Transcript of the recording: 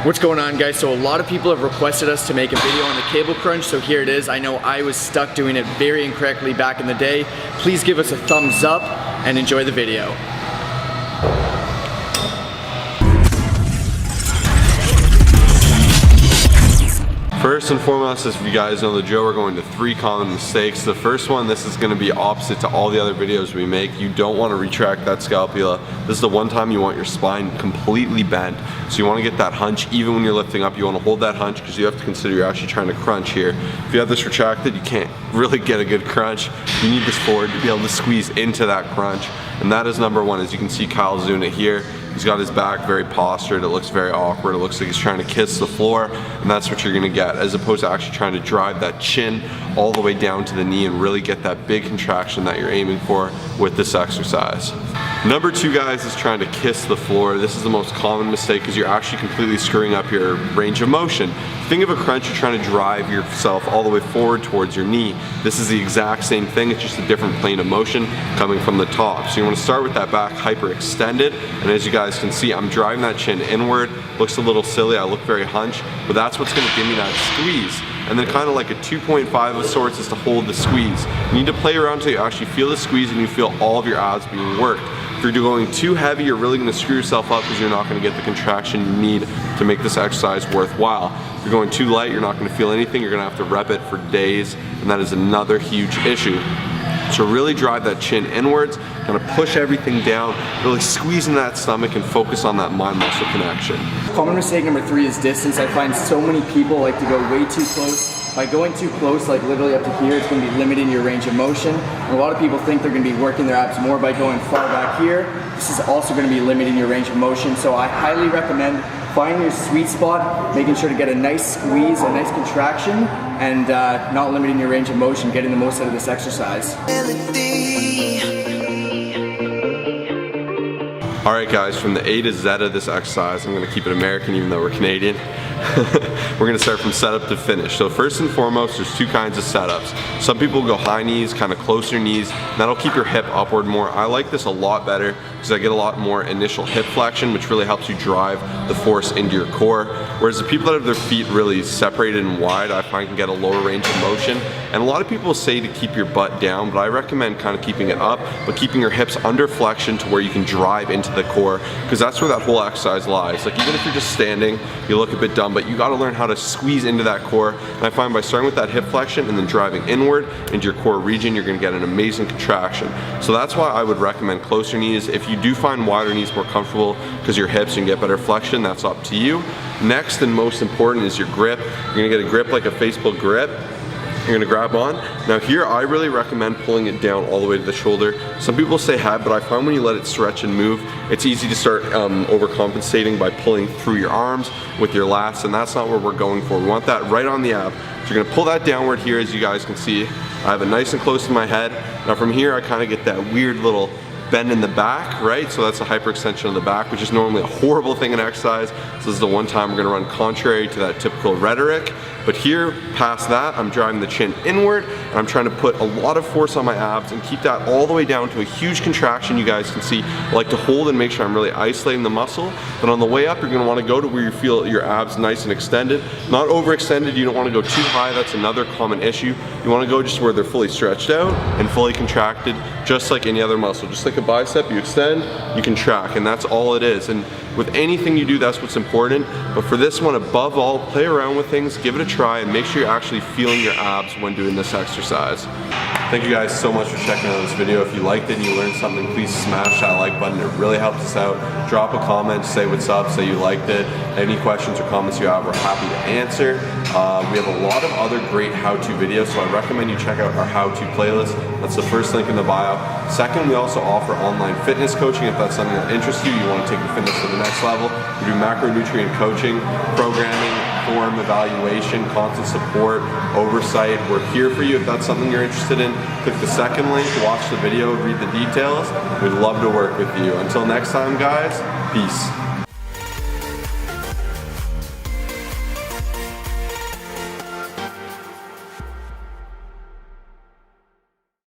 What's going on, guys? So a lot of people have requested us to make a video on the cable crunch, so here it is. I know I was stuck doing it very incorrectly back in the day. Please give us a thumbs up and enjoy the video. First and foremost, as you guys know the drill, we're going to 3 common mistakes. The first one, this is gonna be opposite to all the other videos we make. You don't wanna retract that scapula. This is the one time you want your spine completely bent. So you wanna get that hunch even when you're lifting up. You wanna hold that hunch because you have to consider you're actually trying to crunch here. If you have this retracted, you can't really get a good crunch. You need this forward to be able to squeeze into that crunch. And that is number one. As you can see, Kyle's doing it here. He's got his back very postured. It looks very awkward. It looks like he's trying to kiss the floor, and that's what you're gonna get, as opposed to actually trying to drive that chin all the way down to the knee and really get that big contraction that you're aiming for with this exercise. Number 2, guys, is trying to kiss the floor. This is the most common mistake because you're actually completely screwing up your range of motion. Think of a crunch, you're trying to drive yourself all the way forward towards your knee. This is the exact same thing, it's just a different plane of motion coming from the top. So you wanna start with that back hyperextended, and as you guys can see, I'm driving that chin inward. Looks a little silly, I look very hunched, but that's what's gonna give me that squeeze. And then kind of like a 2.5 of sorts is to hold the squeeze. You need to play around until you actually feel the squeeze and you feel all of your abs being worked. If you're going too heavy, you're really gonna screw yourself up because you're not gonna get the contraction you need to make this exercise worthwhile. If you're going too light, you're not gonna feel anything. You're gonna have to rep it for days, and that is another huge issue. So really drive that chin inwards, kind of push everything down, really squeeze in that stomach and focus on that mind-muscle connection. Common mistake number 3 is distance. I find so many people like to go way too close. By going too close, like literally up to here, it's gonna be limiting your range of motion. And a lot of people think they're gonna be working their abs more by going far back here. This is also gonna be limiting your range of motion. So I highly recommend finding your sweet spot, making sure to get a nice squeeze, a nice contraction, and not limiting your range of motion, getting the most out of this exercise. All right, guys, from the A to Z of this exercise, I'm gonna keep it American even though we're Canadian. We're gonna start from setup to finish. So first and foremost, there's 2 kinds of setups. Some people go high knees, kind of closer knees. That'll keep your hip upward more. I like this a lot better because I get a lot more initial hip flexion, which really helps you drive the force into your core. Whereas the people that have their feet really separated and wide, I find can get a lower range of motion. And a lot of people say to keep your butt down, but I recommend kind of keeping it up, but keeping your hips under flexion to where you can drive into the core, because that's where that whole exercise lies. Like even if you're just standing, you look a bit dumb, but you gotta learn how to squeeze into that core. And I find by starting with that hip flexion and then driving inward into your core region, you're gonna get an amazing contraction. So that's why I would recommend closer knees. If you do find wider knees more comfortable because your hips, you can get better flexion, that's up to you. Next and most important is your grip. You're gonna get a grip like a Facebook grip. You're gonna grab on. Now here, I really recommend pulling it down all the way to the shoulder. Some people say head, but I find when you let it stretch and move, it's easy to start overcompensating by pulling through your arms with your lats, and that's not what we're going for. We want that right on the ab. So you're gonna pull that downward here, as you guys can see. I have it nice and close to my head. Now from here, I kind of get that weird little bend in the back, right? So that's a hyperextension of the back, which is normally a horrible thing in exercise. So this is the one time we're gonna run contrary to that typical rhetoric. But here, past that, I'm driving the chin inward, and I'm trying to put a lot of force on my abs and keep that all the way down to a huge contraction. You guys can see, I like to hold and make sure I'm really isolating the muscle. But on the way up, you're gonna wanna go to where you feel your abs nice and extended. Not overextended, you don't wanna go too high, that's another common issue. You wanna go just where they're fully stretched out and fully contracted, just like any other muscle. Just like a bicep, you extend, you contract, and that's all it is. And with anything you do, that's what's important. But for this one, above all, play around with things, give it a try, and make sure you're actually feeling your abs when doing this exercise. Thank you guys so much for checking out this video. If you liked it and you learned something, please smash that like button. It really helps us out. Drop a comment, say what's up, say you liked it. Any questions or comments you have, we're happy to answer. We have a lot of other great how-to videos, so I recommend you check out our how-to playlist. That's the first link in the bio. Second, we also offer online fitness coaching. If that's something that interests you, you want to take your fitness to the next level. We do macronutrient coaching, programming, form evaluation, constant support, oversight. We're here for you if that's something you're interested in. Click the second link, watch the video, read the details. We'd love to work with you. Until next time, guys, peace.